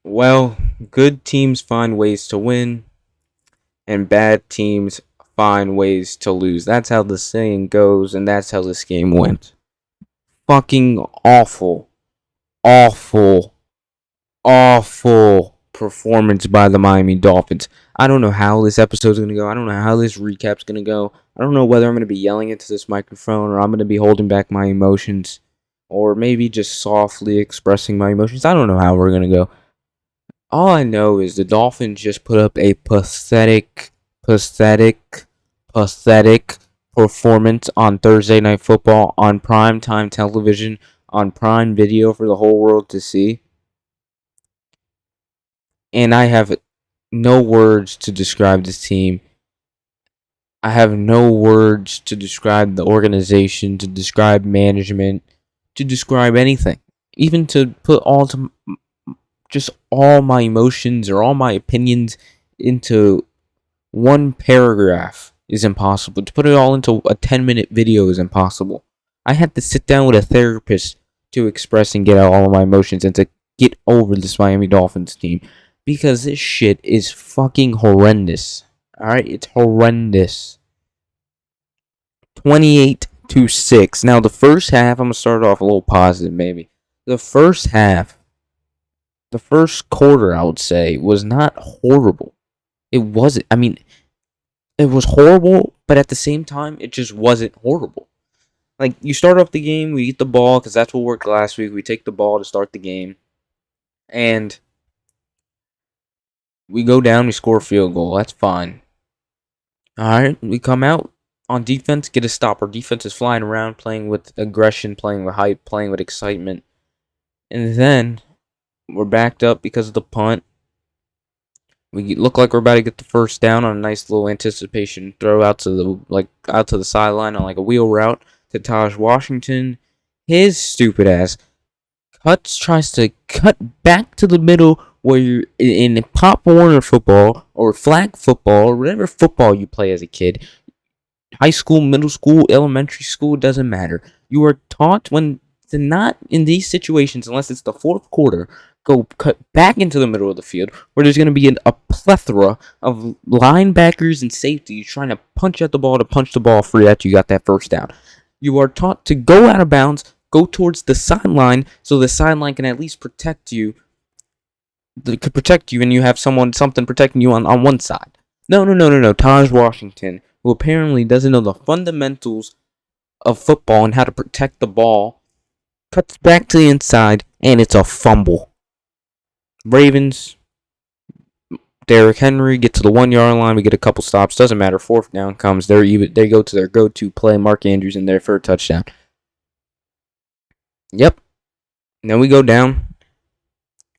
Well, good teams find ways to win, and bad teams find ways to lose. That's how the saying goes, and that's how this game went. Fucking awful, awful, awful performance by the Miami Dolphins. I don't know how this episode's gonna go. I don't know how this recap's gonna go. I don't know whether I'm gonna be yelling into this microphone or I'm gonna be holding back my emotions or maybe just softly expressing my emotions. I don't know how we're gonna go. All I know is the Dolphins just put up a pathetic, pathetic performance on Thursday Night Football on primetime television, on Prime Video for the whole world to see. And I have no words to describe this team. I have no words to describe the organization, to describe management, to describe anything. Even to put just all my emotions or all my opinions into one paragraph is impossible. To put it all into a 10-minute video is impossible. I had to sit down with a therapist to express and get out all of my emotions and to get over this Miami Dolphins team because this shit is fucking horrendous. Alright, it's horrendous. 28-6. Now, the first half, I'm going to start off a little positive, maybe. The first half, the first quarter, I would say, was not horrible. It wasn't. I mean, it was horrible, but at the same time, it just wasn't horrible. Like, you start off the game, we get the ball, because that's what worked last week. We take the ball to start the game, and we go down, we score a field goal. That's fine. Alright, we come out on defense, get a stop. Our defense is flying around, playing with aggression, playing with hype, playing with excitement. And then, we're backed up because of the punt. We look like we're about to get the first down on a nice little anticipation throw out to the sideline on like a wheel route to Taj Washington. His stupid ass tries to cut back to the middle where you're in Pop Warner football or flag football or whatever football you play as a kid. High school, middle school, elementary school, doesn't matter. You are taught when to not in these situations, unless it's the fourth quarter, go cut back into the middle of the field where there's going to be a plethora of linebackers and safeties trying to punch at the ball to punch the ball free after you got that first down. You are taught to go out of bounds, go towards the sideline so the sideline can at least protect you. That could protect you and you have something protecting you on one side. No. Taj Washington, who apparently doesn't know the fundamentals of football and how to protect the ball, cuts back to the inside, and it's a fumble. Ravens, Derrick Henry get to the 1 yard line. We get a couple stops. Doesn't matter. Fourth down comes. They go to their go-to play. Mark Andrews in there for a touchdown. Yep. And then we go down.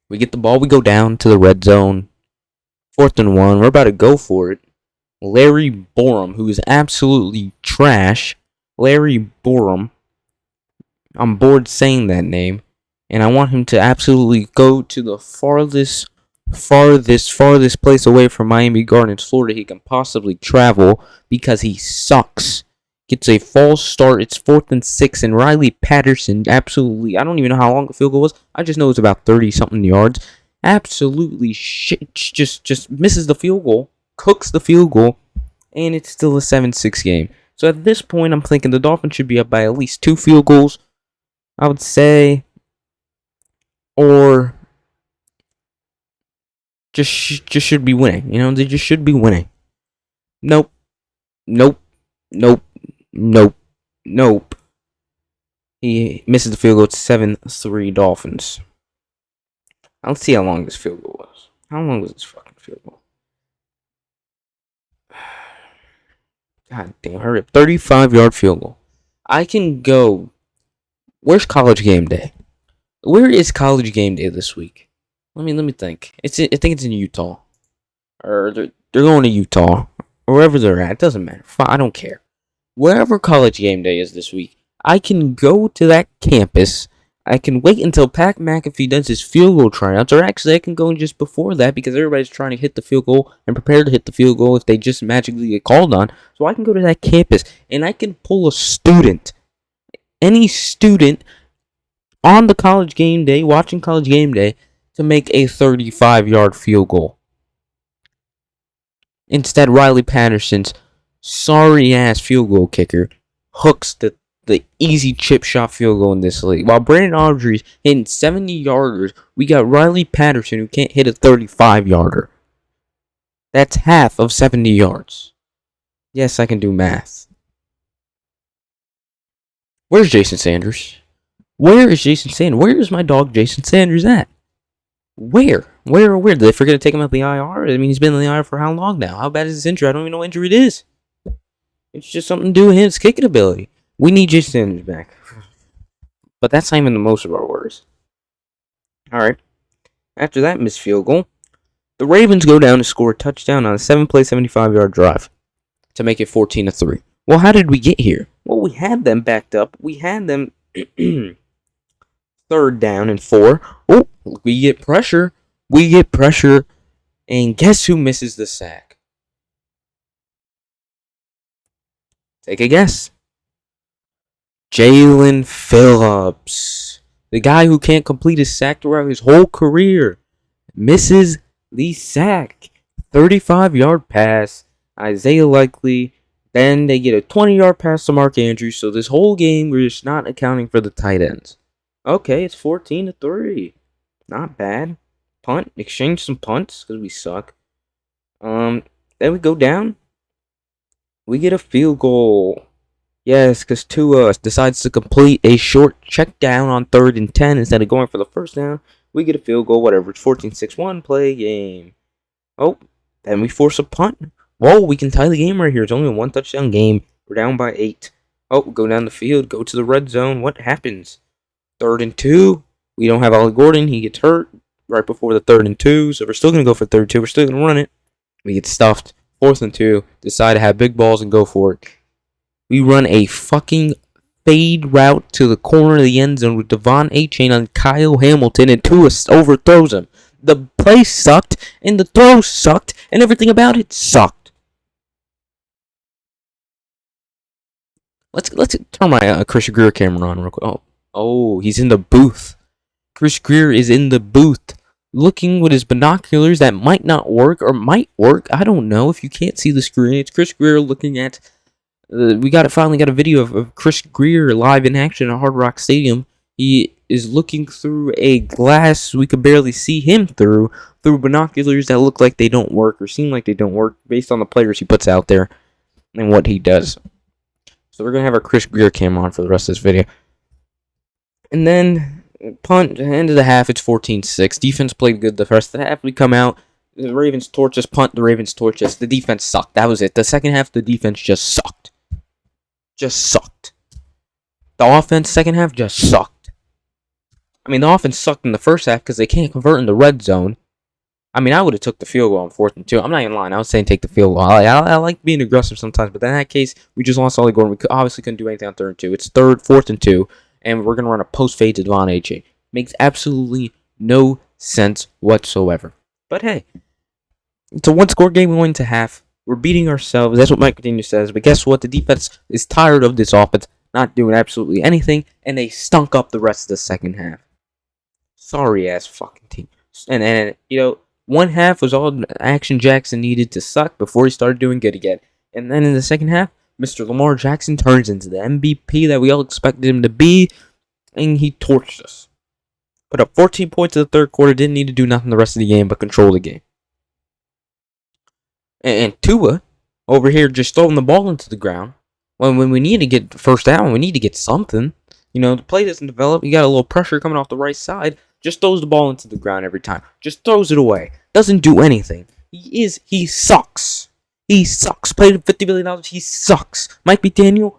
We get the ball. We go down to the red zone. 4th and 1. We're about to go for it. Larry Borum, who is absolutely trash. Larry Borum. I'm bored saying that name. And I want him to absolutely go to the farthest place away from Miami Gardens, Florida he can possibly travel because he sucks. Gets a false start. It's 4th and 6, and Riley Patterson absolutely, I don't even know how long the field goal was. I just know it's about 30-something yards. Absolutely shit. Just misses the field goal, cooks the field goal, and it's still a 7-6 game. So at this point, I'm thinking the Dolphins should be up by at least 2 field goals, I would say, or just should be winning. You know, they just should be winning. Nope. He misses the field goal. It's 7-3 Dolphins. Let's see how long this field goal was. How long was this fucking field goal? God damn, hurry up. 35-yard field goal. I can go. Where's College Game Day? Where is College Game Day this week? Let me think. I think it's in Utah. Or they're going to Utah. Or wherever they're at. It doesn't matter. I don't care. Wherever College Game Day is this week, I can go to that campus. I can wait until Pat McAfee does his field goal tryouts. Or actually, I can go just before that because everybody's trying to hit the field goal and prepare to hit the field goal if they just magically get called on. So I can go to that campus and I can pull a student. Any student on the College Game Day, watching College Game Day, to make a 35-yard field goal. Instead, Riley Patterson's sorry-ass field goal kicker hooks the easy chip shot field goal in this league. While Brandon Audrey's hitting 70-yarders, we got Riley Patterson who can't hit a 35-yarder. That's half of 70 yards. Yes, I can do math. Where's Jason Sanders? Where is Jason Sanders? Where is my dog Jason Sanders at? Where? Did they forget to take him out the IR? I mean, he's been in the IR for how long now? How bad is his injury? I don't even know what injury it is. It's just something to do with his kicking ability. We need Jason Sanders back. But that's not even the most of our worries. Alright. After that missed field goal, the Ravens go down to score a touchdown on a 7-play, 75-yard drive to make it 14-3. Well, how did we get here? Well, we had them backed up. We had them 3rd down and 4. Oh, we get pressure. And guess who misses the sack? Take a guess. Jalen Phillips. The guy who can't complete a sack throughout his whole career misses the sack. 35-yard pass. Isaiah Likely. Then they get a 20-yard pass to Mark Andrews. So this whole game, we're just not accounting for the tight ends. Okay, it's 14-3. Not bad. Punt. Exchange some punts because we suck. Then we go down. We get a field goal. Yes, because Tua decides to complete a short check down on 3rd and 10 instead of going for the first down. We get a field goal, whatever. It's 14-6-1 play game. Oh, then we force a punt. Whoa, we can tie the game right here. It's only a 1-touchdown game. We're down by 8. Oh, go down the field, go to the red zone. What happens? 3rd and 2. We don't have Ollie Gordon. He gets hurt right before the 3rd and 2. So we're still going to go for 3rd and 2. We're still going to run it. We get stuffed. 4th and 2. Decide to have big balls and go for it. We run a fucking fade route to the corner of the end zone with Devon A-Chain on Kyle Hamilton, and Tua overthrows him. The play sucked, and the throw sucked, and everything about it sucked. Let's turn my Chris Greer camera on real quick. Oh, he's in the booth. Chris Greer is in the booth, looking with his binoculars that might not work or might work. I don't know if you can't see the screen. It's Chris Greer looking at. We finally got a video of Chris Greer live in action at Hard Rock Stadium. He is looking through a glass we could barely see him through binoculars that look like they don't work or seem like they don't work based on the players he puts out there and what he does. So we're going to have our Chris Greer cam on for the rest of this video. And then, punt, end of the half, it's 14-6. Defense played good the first half. We come out, the Ravens torch us, punt, the Ravens torch us. The defense sucked. That was it. The second half, the defense just sucked. The offense, second half, just sucked. I mean, the offense sucked in the first half because they can't convert in the red zone. I mean, I would have took the field goal on 4th and 2. I'm not even lying. I was saying take the field goal. I like being aggressive sometimes, but in that case, we just lost Ollie Gordon. We obviously couldn't do anything on 3rd and 2. It's 4th and 2, and we're going to run a post fade to Devon A-Chain. Makes absolutely no sense whatsoever. But hey, it's a one-score game going into half. We're beating ourselves. That's what Mike McDaniel says. But guess what? The defense is tired of this offense not doing absolutely anything, and they stunk up the rest of the second half. Sorry-ass fucking team. And you know, one half was all Action Jackson needed to suck before he started doing good again. And then in the second half, Mr. Lamar Jackson turns into the MVP that we all expected him to be, and he torched us. Put up 14 points in the third quarter, didn't need to do nothing the rest of the game but control the game. And Tua over here just throwing the ball into the ground. When we need to get first down, we need to get something. You know, the play doesn't develop. You got a little pressure coming off the right side. Just throws the ball into the ground every time. Just throws it away. Doesn't do anything. He sucks. He sucks. Played $50 million. He sucks. Mike McDaniel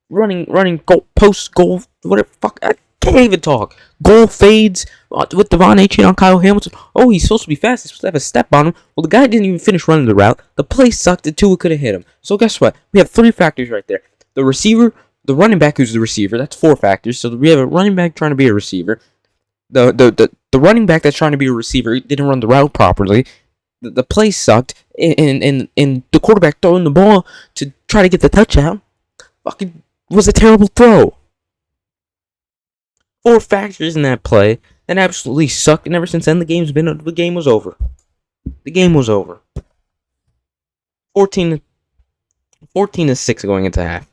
running goal, post goal, whatever. Fuck, I can't even talk. Goal fades with Devon A-Chain on Kyle Hamilton. Oh, he's supposed to be fast. He's supposed to have a step on him. Well, the guy didn't even finish running the route. The play sucked and Tua could have hit him. So guess what? We have 3 factors right there. The receiver, the running back who's the receiver. That's 4 factors. So we have a running back trying to be a receiver. The running back that's trying to be a receiver didn't run the route properly. The play sucked. And the quarterback throwing the ball to try to get the touchdown fucking was a terrible throw. 4 factors in that play. and absolutely sucked. And ever since then, the game was over. The game was over. 14 to 6 going into half.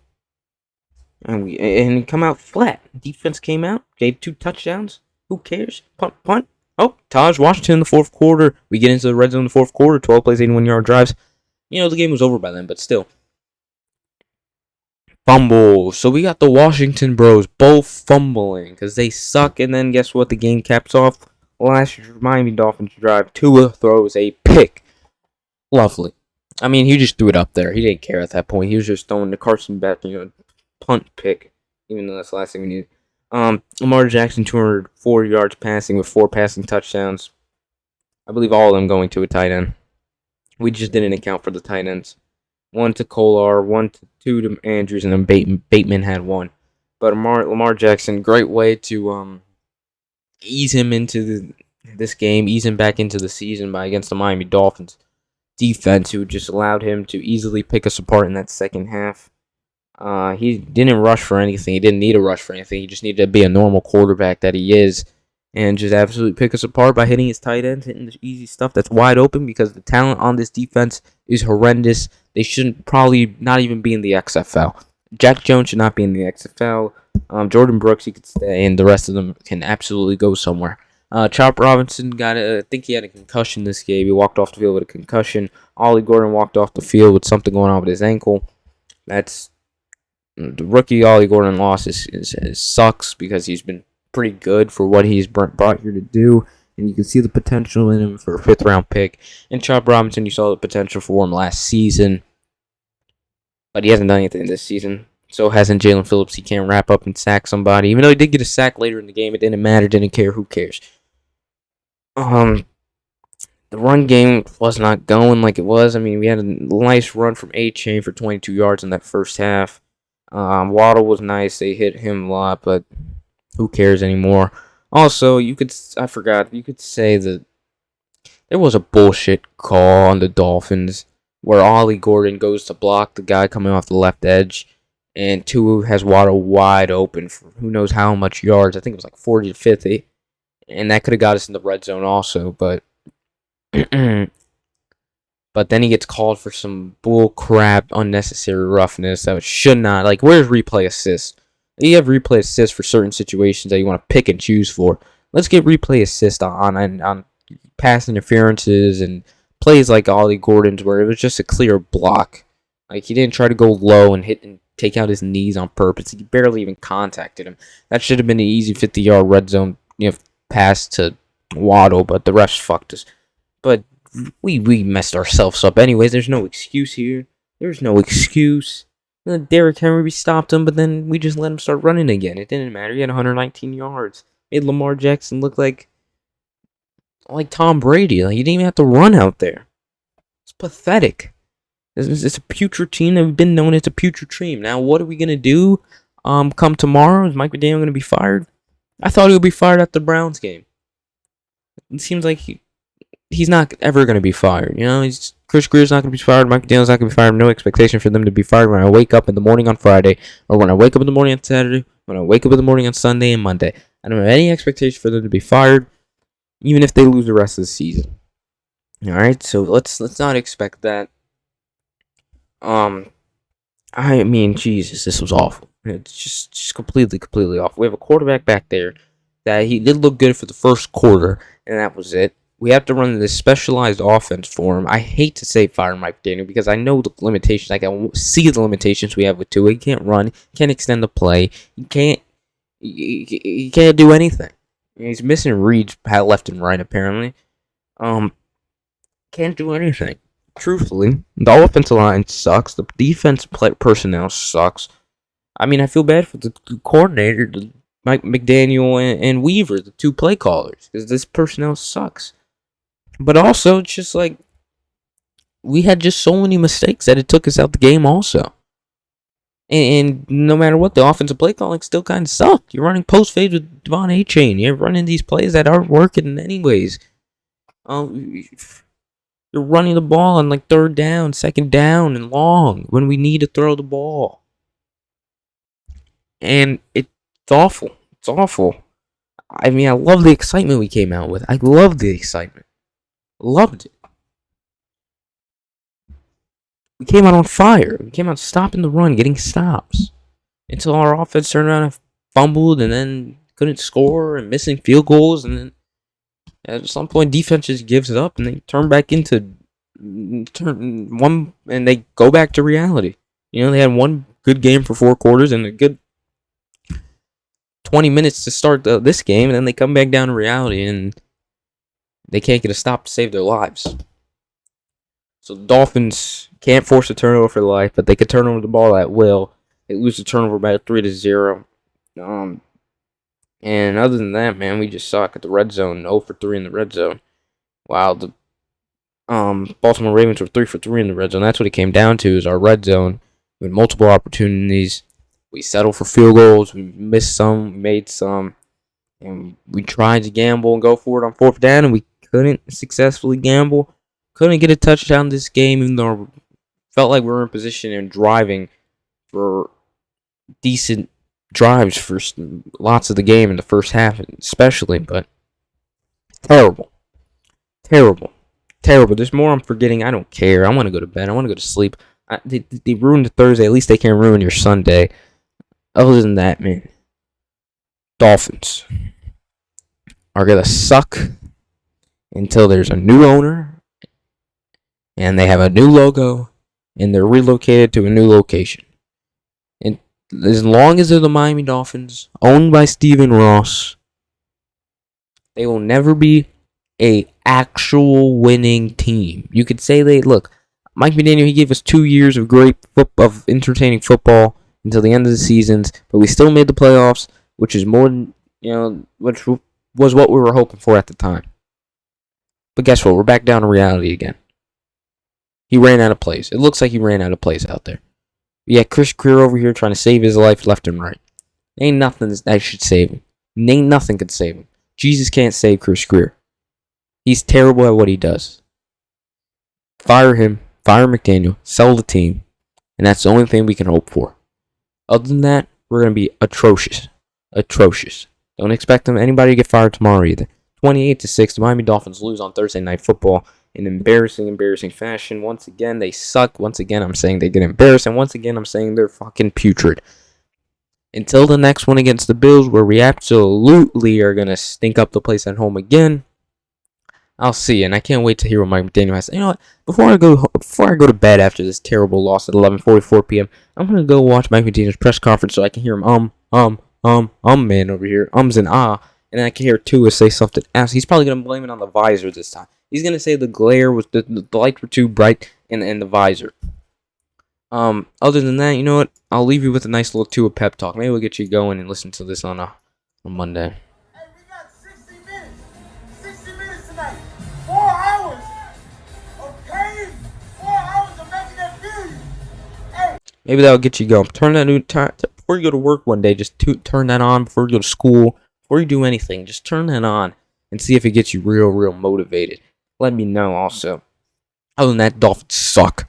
And come out flat. Defense came out, gave 2 touchdowns. Who cares? Punt. Oh, Taj Washington in the fourth quarter. We get into the red zone in the fourth quarter. 12 plays, 81-yard drives. The game was over by then, but still. Fumbles. So we got the Washington Bros both fumbling because they suck. And then guess what? The game caps off. Last year's Miami Dolphins drive. Tua throws a pick. Lovely. I mean, he just threw it up there. He didn't care at that point. He was just throwing the Carson Beck, punt pick, even though that's the last thing we needed. Lamar Jackson, 204 yards passing with 4 passing touchdowns. I believe all of them going to a tight end. We just didn't account for the tight ends. 1 to Kolar, 2 to Andrews, and then Bateman had 1. But Lamar Jackson, great way to ease him into this game, ease him back into the season against the Miami Dolphins defense, who just allowed him to easily pick us apart in that second half. He didn't rush for anything. He didn't need a rush for anything. He just needed to be a normal quarterback that he is and just absolutely pick us apart by hitting his tight ends, hitting the easy stuff that's wide open because the talent on this defense is horrendous. They shouldn't probably not even be in the XFL. Jack Jones should not be in the XFL. Jordan Brooks, he could stay, and the rest of them can absolutely go somewhere. Chop Robinson I think he had a concussion this game. He walked off the field with a concussion. Ollie Gordon walked off the field with something going on with his ankle. That's the rookie Ollie Gordon loss is sucks because he's been pretty good for what he's brought here to do, and you can see the potential in him for a 5th round pick. And Chop Robinson, you saw the potential for him last season, but he hasn't done anything this season. So hasn't Jalen Phillips. He can't wrap up and sack somebody. Even though he did get a sack later in the game, it didn't matter. Didn't care. Who cares? The run game was not going like it was. I mean, we had a nice run from A-Chain for 22 yards in that first half. Waddle was nice. They hit him a lot, but who cares anymore? Also, you could say that there was a bullshit call on the Dolphins where Ollie Gordon goes to block the guy coming off the left edge, and Tua has Waddle wide open for who knows how much yards. I think it was like 40 to 50, and that could have got us in the red zone also, but but then he gets called for some bull crap, unnecessary roughness that should not. Like, where's replay assist? You have replay assist for certain situations that you want to pick and choose for. Let's get replay assist on pass interferences and plays like Ollie Gordon's where it was just a clear block. Like, he didn't try to go low and hit and take out his knees on purpose. He barely even contacted him. That should have been an easy 50-yard red zone pass to Waddle, but the refs fucked us. But we messed ourselves up anyways. There's no excuse here. There's no excuse. Derrick Henry stopped him, but then we just let him start running again. It didn't matter. He had 119 yards. Made Lamar Jackson look like Tom Brady. Like, he didn't even have to run out there. It's pathetic. It's a putrid team that we've been known as a putrid team. Now, what are we gonna do? Come tomorrow, is Mike McDaniel gonna be fired? I thought he would be fired at the Browns game. It seems like he's not ever gonna be fired. Chris Greer's not gonna be fired. Mike McDaniel's not gonna be fired. No expectation for them to be fired when I wake up in the morning on Friday, or when I wake up in the morning on Saturday, when I wake up in the morning on Sunday and Monday. I don't have any expectation for them to be fired, even if they lose the rest of the season. All right, so let's not expect that. I mean, Jesus, this was awful. It's just completely awful. We have a quarterback back there that he did look good for the first quarter, and that was it. We have to run this specialized offense for him. I hate to say fire Mike Daniel because I know the limitations. I can see the limitations we have with Tua. He can't run. He can't extend the play. He can't do anything. He's missing reads left and right, apparently. Can't do anything. Truthfully, the offensive line sucks. The defense personnel sucks. I mean, I feel bad for the coordinator, Mike McDaniel and Weaver, the 2 play callers, because this personnel sucks. But also, it's just like, we had just so many mistakes that it took us out the game also. And no matter what, the offensive play calling still kind of sucked. You're running post fades with Devon A-Chain. You're running these plays that aren't working anyways. You're running the ball on like 3rd down, 2nd down, and long when we need to throw the ball. And it's awful. It's awful. I mean, I love the excitement we came out with. I love the excitement. Loved it. We came out on fire. We came out stopping the run, getting stops. Until our offense turned around and fumbled and then couldn't score and missing field goals. And then at some point, defense just gives it up and they turn back into turn one and they go back to reality. They had one good game for 4 quarters and a good 20 minutes to start this game, and then they come back down to reality and they can't get a stop to save their lives. So the Dolphins can't force a turnover for life, but they could turn over the ball at will. They lose the turnover by 3-0. And other than that, man, we just suck at the red zone. 0 for 3 in the red zone. While the Baltimore Ravens were 3 for 3 in the red zone. That's what it came down to, is our red zone. We had multiple opportunities. We settled for field goals. We missed some. We made some. And we tried to gamble and go for it on 4th down, and we couldn't successfully gamble. Couldn't get a touchdown this game, even though it felt like we were in position and driving for decent drives for lots of the game in the first half, especially. But terrible. There's more I'm forgetting. I don't care. I want to go to bed. I want to go to sleep. They ruined the Thursday. At least they can't ruin your Sunday. Other than that, man, Dolphins are going to suck until there's a new owner and they have a new logo and they're relocated to a new location. And as long as they're the Miami Dolphins, owned by Stephen Ross, they will never be a actual winning team. You could say Mike McDaniel, he gave us 2 years of great of entertaining football until the end of the seasons, but we still made the playoffs, which is more than, which was what we were hoping for at the time. But guess what? We're back down to reality again. He ran out of plays. It looks like he ran out of plays out there. Yeah, Chris Greer over here trying to save his life left and right. Ain't nothing that should save him. Ain't nothing could save him. Jesus can't save Chris Greer. He's terrible at what he does. Fire him. Fire McDaniel. Sell the team. And that's the only thing we can hope for. Other than that, we're going to be atrocious. Don't expect anybody to get fired tomorrow either. 28-6, the Miami Dolphins lose on Thursday Night Football in embarrassing fashion. Once again, they suck. Once again, I'm saying they get embarrassed. And once again, I'm saying they're fucking putrid. Until the next one against the Bills, where we absolutely are going to stink up the place at home again, I'll see. And I can't wait to hear what Mike McDaniel has to say. You know what? Before I go to bed after this terrible loss at 11:44 p.m., I'm going to go watch Mike McDaniel's press conference so I can hear him man over here, ums and ah, and then I can hear Tua say something else. He's probably going to blame it on the visor this time. He's going to say the glare was, the lights were too bright in the visor. Other than that, you know what? I'll leave you with a nice little Tua pep talk. Maybe we'll get you going and listen to this on Monday. Hey, we got 60 minutes. 60 minutes tonight. 4 hours of pain. 4 hours of making that video. Hey. Maybe that'll get you going. Turn that new time before you go to work one day. Just turn that on before you go to school. Before you do anything, just turn that on and see if it gets you real motivated. Let me know also. Other than that, Dolphins suck.